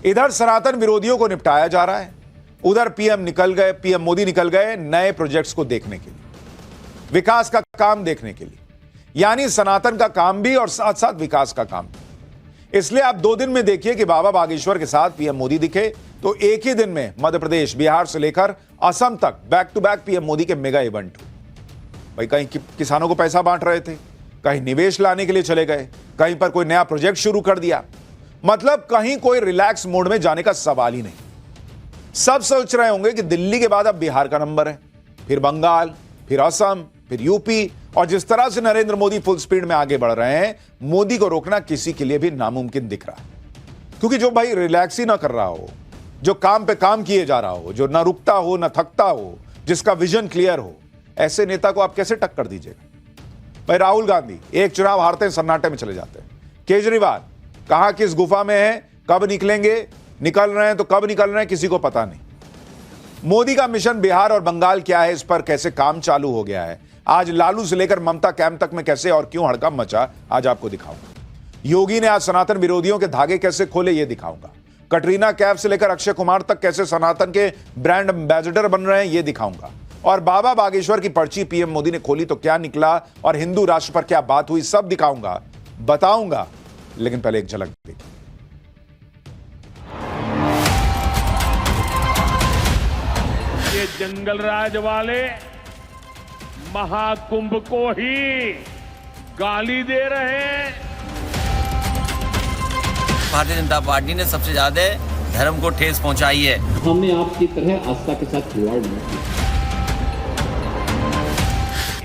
इधर सनातन विरोधियों को निपटाया जा रहा है, उधर पीएम मोदी निकल गए नए प्रोजेक्ट्स को देखने के लिए, विकास का काम देखने के लिए। यानी सनातन का काम भी और साथ साथ विकास का काम भी। इसलिए आप 2 दिन में देखिए कि बाबा बागेश्वर के साथ पीएम मोदी दिखे तो एक ही दिन में मध्य प्रदेश, बिहार से लेकर असम तक back to back PM Modi के मेगा इवेंट हुए। भाई कहीं किसानों को पैसा बांट रहे थे, कहीं निवेश लाने के लिए चले गए, कहीं पर कोई नया प्रोजेक्ट शुरू कर दिया। मतलब कहीं कोई रिलैक्स मोड में जाने का सवाल ही नहीं। सब सोच रहे होंगे कि दिल्ली के बाद अब बिहार का नंबर है, फिर बंगाल, फिर असम, फिर यूपी। और जिस तरह से नरेंद्र मोदी फुल स्पीड में आगे बढ़ रहे हैं, मोदी को रोकना किसी के लिए भी नामुमकिन दिख रहा है। क्योंकि जो भाई रिलैक्स ही ना कर रहा हो, जो काम पे काम किए जा रहा हो, जो ना रुकता हो ना थकता हो, जिसका विजन क्लियर हो, ऐसे नेता को आप कैसे टक्कर दीजिएगा। भाई राहुल गांधी एक चुनाव हारते हैं, सन्नाटे में चले जाते हैं। केजरीवाल कहां किस गुफा में है, कब निकलेंगे, निकल रहे हैं तो कब निकल रहे हैं किसी को पता नहीं। मोदी का मिशन बिहार और बंगाल क्या है, इस पर कैसे काम चालू हो गया है, आज लालू से लेकर ममता कैंप तक में कैसे और क्यों हड़कंप मचा, आज आपको दिखाऊंगा। योगी ने आज सनातन विरोधियों के धागे कैसे खोले, ये दिखाऊंगा। कटरीना कैफ से लेकर अक्षय कुमार तक कैसे सनातन के ब्रांड एम्बेसडर बन रहे हैं, ये दिखाऊंगा। और बाबा बागेश्वर की पर्ची पीएम मोदी ने खोली तो क्या निकला और हिंदू राष्ट्र पर क्या बात हुई, सब दिखाऊंगा, बताऊंगा। लेकिन पहले एक झलक देखिए। ये जंगल राज वाले महाकुंभ को ही गाली दे रहे हैं। भारतीय जनता पार्टी ने सबसे ज्यादा धर्म को ठेस पहुंचाई है। हमने आपकी तरह आस्था के साथ खिलवाड़ नहीं किया।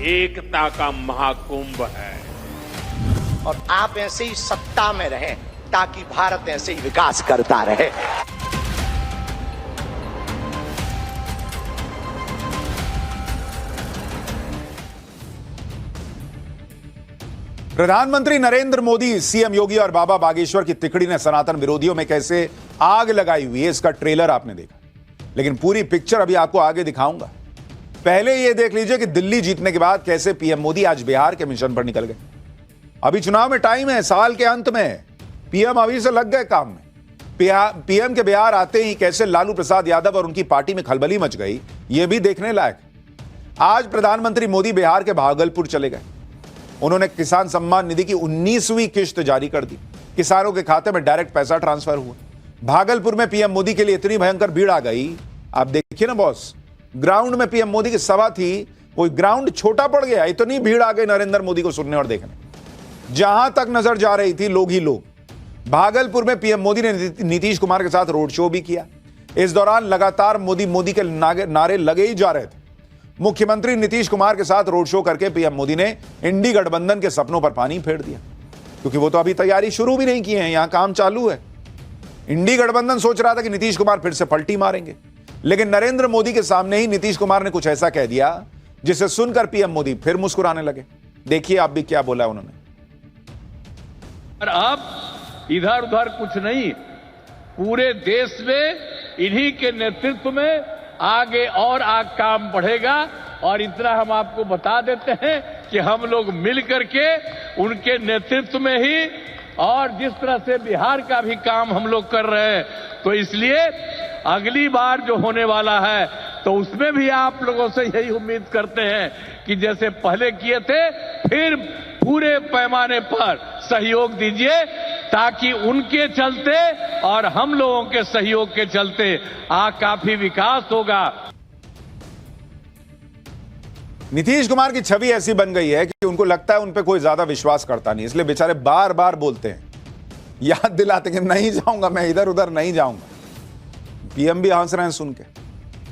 एकता का महाकुंभ है और आप ऐसे ही सत्ता में रहें ताकि भारत ऐसे ही विकास करता रहे। प्रधानमंत्री नरेंद्र मोदी, सीएम योगी और बाबा बागेश्वर की तिकड़ी ने सनातन विरोधियों में कैसे आग लगाई हुई है, इसका ट्रेलर आपने देखा। लेकिन पूरी पिक्चर अभी आपको आगे दिखाऊंगा। पहले यह देख लीजिए कि दिल्ली जीतने के बाद कैसे पीएम मोदी आज बिहार के मिशन पर निकल गए। अभी चुनाव में टाइम है, साल के अंत में पीएम अभी से लग गए काम में। पीएम के बिहार आते ही कैसे लालू प्रसाद यादव और उनकी पार्टी में खलबली मच गई, यह भी देखने लायक। आज प्रधानमंत्री मोदी बिहार के भागलपुर चले गए। उन्होंने किसान सम्मान निधि की 19वीं किश्त जारी कर दी। किसानों के खाते में डायरेक्ट पैसा ट्रांसफर हुआ। भागलपुर में पीएम मोदी के लिए इतनी भयंकर भीड़ आ गई, आप देखिए ना बॉस। ग्राउंड में पीएम मोदी की सभा थी, वो ग्राउंड छोटा पड़ गया, इतनी भीड़ आ गई नरेंद्र मोदी को सुनने और देखने। जहां तक नजर जा रही थी लोग ही लोग। भागलपुर में पीएम मोदी ने नीतीश कुमार के साथ रोड शो भी किया। इस दौरान लगातार मोदी मोदी के नारे लगे ही जा रहे थे। मुख्यमंत्री नीतीश कुमार के साथ रोड शो करके पीएम मोदी ने इंडी गठबंधन के सपनों पर पानी फेर दिया, क्योंकि वो तो अभी तैयारी शुरू भी नहीं किए हैं, यहां काम चालू है। इंडी गठबंधन सोच रहा था कि नीतीश कुमार फिर से पलटी मारेंगे, लेकिन नरेंद्र मोदी के सामने ही नीतीश कुमार ने कुछ ऐसा कह दिया जिसे सुनकर पीएम मोदी फिर मुस्कुराने लगे। देखिए आप भी क्या बोला उन्होंने। और अब इधर उधर कुछ नहीं, पूरे देश में इन्हीं के नेतृत्व में आगे और काम बढ़ेगा। और इतना हम आपको बता देते हैं कि हम लोग मिल करके उनके नेतृत्व में ही, और जिस तरह से बिहार का भी काम हम लोग कर रहे हैं, तो इसलिए अगली बार जो होने वाला है तो उसमें भी आप लोगों से यही उम्मीद करते हैं कि जैसे पहले किए थे फिर पूरे पैमाने पर सहयोग दीजिए, ताकि उनके चलते और हम लोगों के सहयोग के चलते काफी विकास होगा। नीतीश कुमार की छवि ऐसी बन गई है कि उनको लगता है उन पे कोई ज्यादा विश्वास करता नहीं, इसलिए बेचारे बार बार बोलते हैं, याद दिलाते कि नहीं जाऊंगा मैं, इधर उधर नहीं जाऊंगा। पीएम भी हंस रहे हैं सुन के।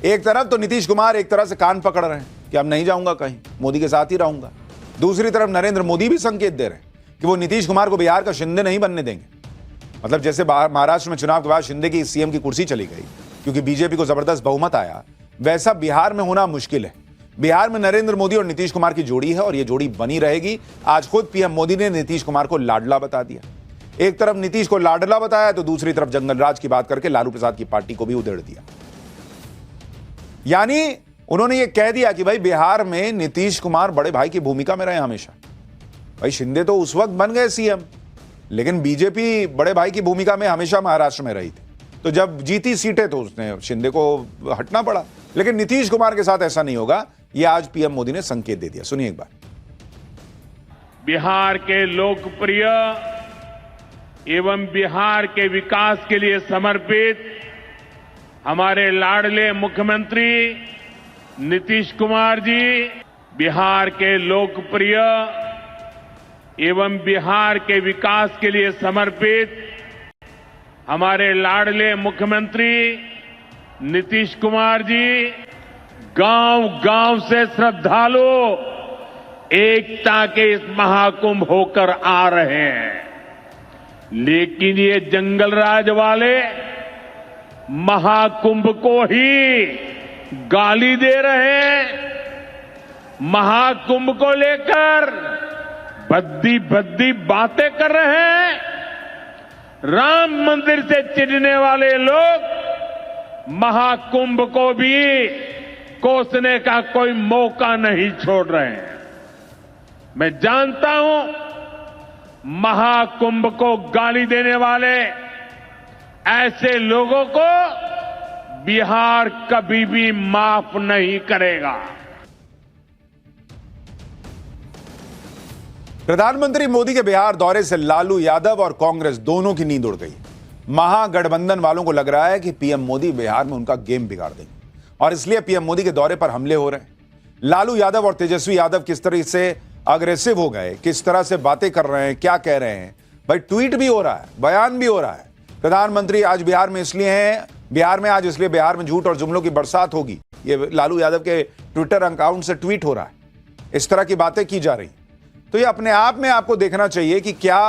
एक तरफ तो नीतीश कुमार एक तरह से कान पकड़ रहे हैं कि अब नहीं जाऊंगा कहीं, मोदी के साथ ही रहूंगा। दूसरी तरफ नरेंद्र मोदी भी संकेत दे रहे हैं कि वो नीतीश कुमार को बिहार का शिंदे नहीं बनने देंगे। मतलब जैसे महाराष्ट्र में चुनाव के बाद शिंदे की सीएम की कुर्सी चली गई क्योंकि बीजेपी को जबरदस्त बहुमत आया, वैसा बिहार में होना मुश्किल है। बिहार में नरेंद्र मोदी और नीतीश कुमार की जोड़ी है और ये जोड़ी बनी रहेगी। आज खुद पीएम मोदी ने नीतीश कुमार को लाडला बता दिया। एक तरफ नीतीश को लाडला बताया तो दूसरी तरफ जंगल राज की बात करके लालू प्रसाद की पार्टी को भी उधेड़ दिया। यानी उन्होंने ये कह दिया कि भाई बिहार में नीतीश कुमार बड़े भाई की भूमिका में रहे हमेशा। भाई शिंदे तो उस वक्त बन गए सीएम, लेकिन बीजेपी बड़े भाई की भूमिका में हमेशा महाराष्ट्र में रही थी। तो जब जीती सीटें तो उसने शिंदे को हटना पड़ा। लेकिन नीतीश कुमार के साथ ऐसा नहीं होगा, यह आज पीएम मोदी ने संकेत दे दिया। सुनिए एक बार। बिहार के लोकप्रिय एवं बिहार के विकास के लिए समर्पित हमारे लाडले मुख्यमंत्री नीतीश कुमार जी, बिहार के लोकप्रिय एवं बिहार के विकास के लिए समर्पित हमारे लाडले मुख्यमंत्री नीतीश कुमार जी गांव-गांव से श्रद्धालु एकता के इस महाकुंभ होकर आ रहे हैं। लेकिन ये जंगल राज वाले महाकुंभ को ही गाली दे रहे हैं। महाकुंभ को लेकर भद्दी भद्दी बातें कर रहे हैं। राम मंदिर से चिढ़ने वाले लोग महाकुंभ को भी कोसने का कोई मौका नहीं छोड़ रहे हैं। मैं जानता हूं महाकुंभ को गाली देने वाले ऐसे लोगों को बिहार कभी भी माफ नहीं करेगा। प्रधानमंत्री मोदी के बिहार दौरे से लालू यादव और कांग्रेस दोनों की नींद उड़ गई। महागठबंधन वालों को लग रहा है कि पीएम मोदी बिहार में उनका गेम बिगाड़ देंगे और इसलिए पीएम मोदी के दौरे पर हमले हो रहे हैं। लालू यादव और तेजस्वी यादव किस तरह से अग्रेसिव हो गए, किस तरह से बातें कर रहे हैं, क्या कह रहे हैं। भाई ट्वीट भी हो रहा है, बयान भी हो रहा है। प्रधानमंत्री आज बिहार में इसलिए हैं, बिहार में आज इसलिए बिहार में झूठ और जुमलों की बरसात होगी। ये लालू यादव के ट्विटर अकाउंट से ट्वीट हो रहा है, इस तरह की बातें की जा रही। तो ये अपने आप में आपको देखना चाहिए कि क्या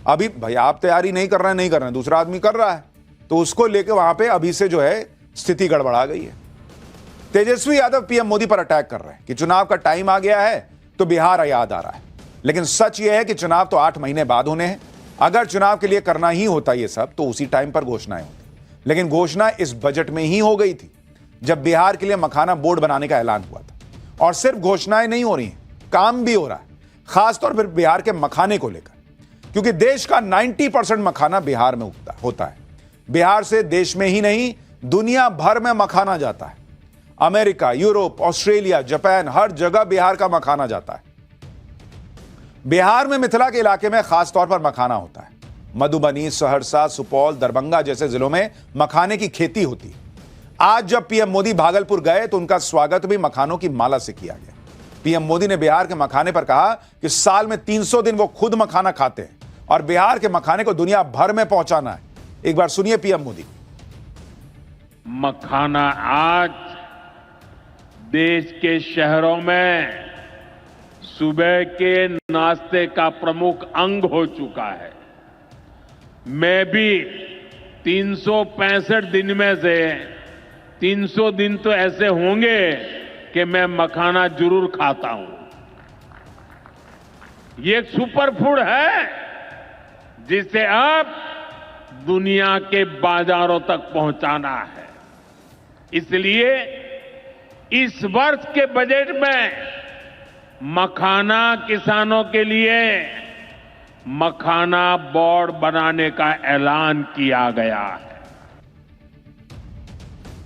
अभी भाई आप तैयारी नहीं कर रहे हैं, दूसरा आदमी कर रहा है, तो उसको लेकर वहां पे अभी से जो है स्थिति गड़बड़ा गई है। तेजस्वी यादव पीएम मोदी पर अटैक कर रहे हैं कि चुनाव का टाइम आ गया है तो बिहार याद आ रहा है। लेकिन सच यह है कि चुनाव तो 8 महीने बाद होने हैं। अगर चुनाव के लिए करना ही होता ये सब तो उसी टाइम पर घोषणाएं होती, लेकिन घोषणा इस बजट में ही हो गई थी जब बिहार के लिए मखाना बोर्ड बनाने का ऐलान हुआ था। और सिर्फ घोषणाएं नहीं हो रही हैं, काम भी हो रहा है, खासतौर पर बिहार के मखाने को लेकर, क्योंकि देश का 90% मखाना बिहार में होता है। बिहार से देश में ही नहीं दुनिया भर में मखाना जाता है। अमेरिका, यूरोप, ऑस्ट्रेलिया, जापान, हर जगह बिहार का मखाना जाता है। बिहार में मिथिला के इलाके में खासतौर पर मखाना होता है। मधुबनी, सहरसा, सुपौल, दरभंगा जैसे जिलों में मखाने की खेती होती है। आज जब पीएम मोदी भागलपुर गए तो उनका स्वागत भी मखानों की माला से किया गया। पीएम मोदी ने बिहार के मखाने पर कहा कि साल में 300 दिन वो खुद मखाना खाते हैं और बिहार के मखाने को दुनिया भर में पहुंचाना है। एक बार सुनिए पीएम मोदी। मखाना आज देश के शहरों में सुबह के नाश्ते का प्रमुख अंग हो चुका है। मैं भी 365 दिन में से 300 दिन तो ऐसे होंगे कि मैं मखाना जरूर खाता हूं। ये एक सुपर फूड है जिसे अब दुनिया के बाजारों तक पहुंचाना है। इसलिए इस वर्ष के बजट में मखाना किसानों के लिए मखाना बोर्ड बनाने का ऐलान किया गया है।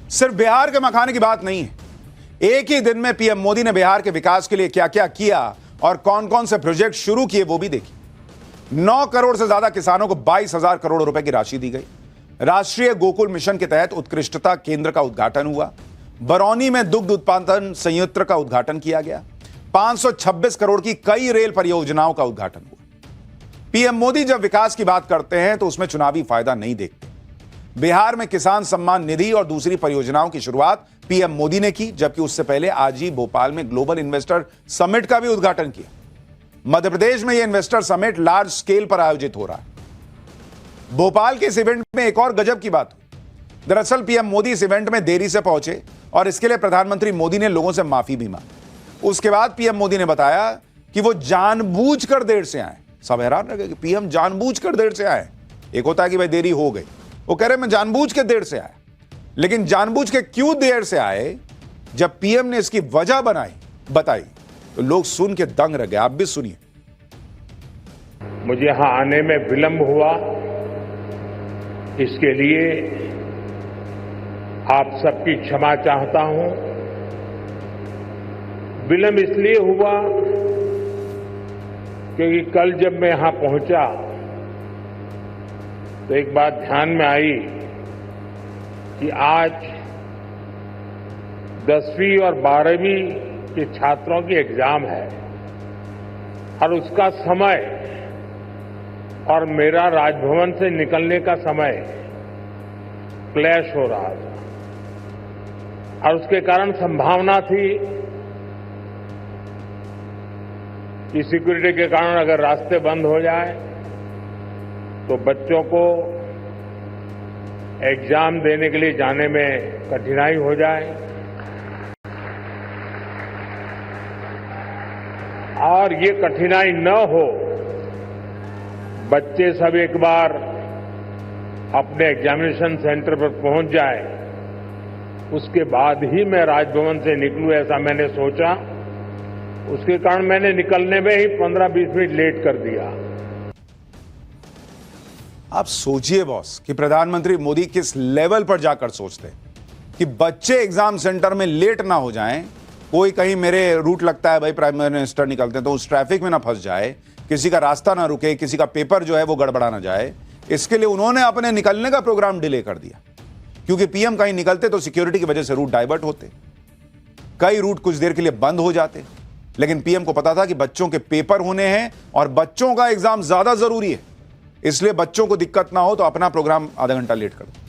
सिर्फ बिहार के मखाने की बात नहीं है। एक ही दिन में पीएम मोदी ने बिहार के विकास के लिए क्या क्या किया और कौन कौन से प्रोजेक्ट शुरू किए वो भी देखिए। 9 करोड़ से ज्यादा किसानों को 22,000 करोड़ रुपए की राशि दी गई। राष्ट्रीय गोकुल मिशन के तहत उत्कृष्टता केंद्र का उद्घाटन हुआ। बरौनी में दुग्ध उत्पादन संयंत्र का उद्घाटन किया गया। 526 करोड़ की कई रेल परियोजनाओं का उद्घाटन हुआ। पीएम मोदी जब विकास की बात करते हैं तो उसमें चुनावी फायदा नहीं देखते। बिहार में किसान सम्मान निधि और दूसरी परियोजनाओं की शुरुआत पीएम मोदी ने की, जबकि उससे पहले आज ही भोपाल में ग्लोबल इन्वेस्टर समिट का भी उद्घाटन किया। मध्य प्रदेश में यह इन्वेस्टर समिट लार्ज स्केल पर आयोजित हो रहा है। भोपाल के इस इवेंट में एक और गजब की बात हुई। दरअसल पीएम मोदी इस इवेंट में देरी से पहुंचे और इसके लिए प्रधानमंत्री मोदी ने लोगों से माफी भी मांगी। उसके बाद पीएम मोदी ने बताया कि वो जानबूझकर देर से आए। सब हैरान रह गए कि पीएम जानबूझकर देर से आए। एक होता है कि भाई देरी हो गई, वो कह रहे मैं जानबूझ के देर से आया। लेकिन जानबूझ के क्यों देर से आए, जब पीएम ने इसकी वजह बताई तो लोग सुन के दंग रह गए। आप भी सुनिए। मुझे यहां आने में विलंब हुआ, इसके लिए आप सबकी क्षमा चाहता हूं। विलंब इसलिए हुआ क्योंकि कल जब मैं यहां पहुंचा तो एक बात ध्यान में आई कि आज 10वीं और 12वीं के छात्रों की एग्जाम है और उसका समय और मेरा राजभवन से निकलने का समय क्लैश हो रहा था और उसके कारण संभावना थी कि सिक्योरिटी के कारण अगर रास्ते बंद हो जाए तो बच्चों को एग्जाम देने के लिए जाने में कठिनाई हो जाए और ये कठिनाई न हो, बच्चे सब एक बार अपने एग्जामिनेशन सेंटर पर पहुंच जाए, उसके बाद ही मैं राजभवन से निकलूं ऐसा मैंने सोचा। उसके कारण मैंने निकलने में ही 15-20 मिनट लेट कर दिया। आप सोचिए बॉस कि प्रधानमंत्री मोदी किस लेवल पर जाकर सोचते कि बच्चे एग्जाम सेंटर में लेट ना हो जाएं। कोई कहीं मेरे रूट लगता है भाई, प्राइम मिनिस्टर निकलते हैं तो उस ट्रैफिक में ना फंस जाए, किसी का रास्ता ना रुके, किसी का पेपर जो है वो गड़बड़ा ना जाए। इसके लिए उन्होंने अपने निकलने का प्रोग्राम डिले कर दिया, क्योंकि पीएम कहीं निकलते तो सिक्योरिटी की वजह से रूट डाइवर्ट होते, कई रूट कुछ देर के लिए बंद हो जाते। लेकिन पीएम को पता था कि बच्चों के पेपर होने हैं और बच्चों का एग्जाम ज्यादा जरूरी है, इसलिए बच्चों को दिक्कत ना हो तो अपना प्रोग्राम आधा घंटा लेट कर दो।